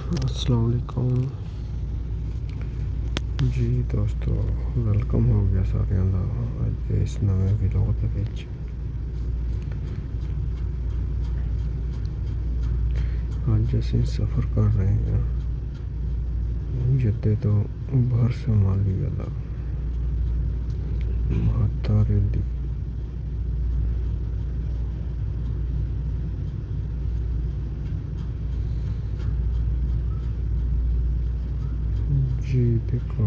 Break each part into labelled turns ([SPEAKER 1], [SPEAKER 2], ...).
[SPEAKER 1] अस्सलाम वालेकुम जी दोस्तों, वेलकम हो गया सारिਆਂ ਦਾ ਅੱਜ ਦੇ ਇਸ ਨਵੇਂ ਵੀਡੀਓ ਦੇ ਵਿੱਚ। ਅੱਜ ਅਸੀਂ ਸਫ਼ਰ ਕਰ ਰਹੇ ਹਾਂ ਜੱਦੇ ਤੋਂ ਬਾਹਰ ਸੋਮਾਲੀਆ ਦਾ ਮਹਾਤਾ ਰੈਲੀ। जी देखो,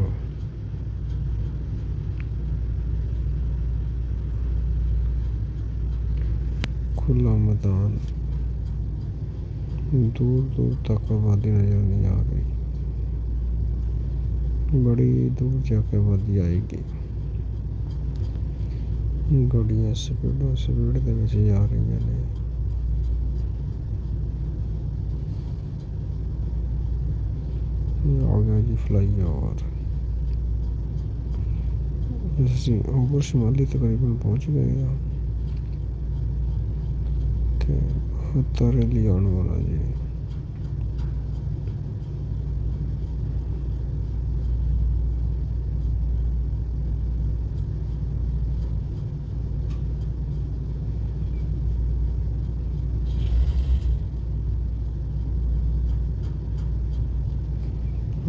[SPEAKER 1] खुला मैदान, दूर दूर तक आबादी नज़र नहीं आ रही। बड़ी दूर जाके आबादी आएगी। गाड़ियाँ स्पीड दे विच जा रही ने। आ गया जी फ्लाईओवर। ਅਸੀਂ ਓਵਰ ਸ਼ਮਾਲੀ ਤਕਰੀਬਨ ਪਹੁੰਚ ਗਏ ਹਾਂ ਤੇ ਮਹਾਤਾ ਰੈਲੀ ਆਉਣ ਵਾਲਾ ਜੀ।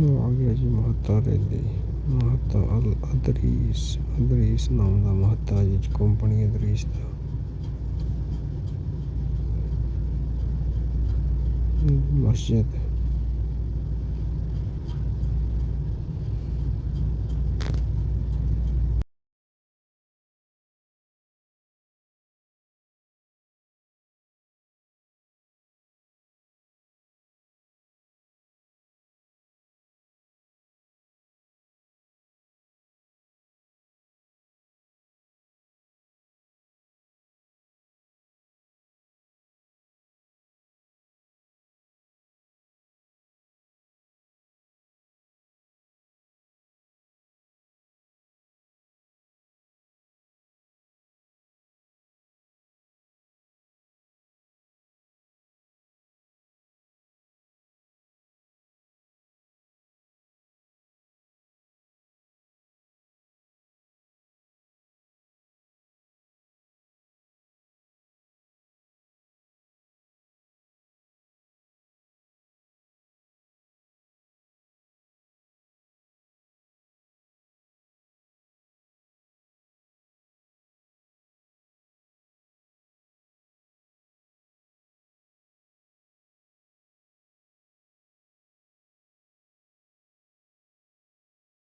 [SPEAKER 1] आ गया जी महाता रैली। ਮਹੱਤਾ ਅਦਰੀਸ ਨਾਮ ਦਾ ਮਹੱਤਾ ਜੀ, ਕੰਪਨੀ ਅਦਰੀਸ ਦਾ ਮਸਜਿਦ।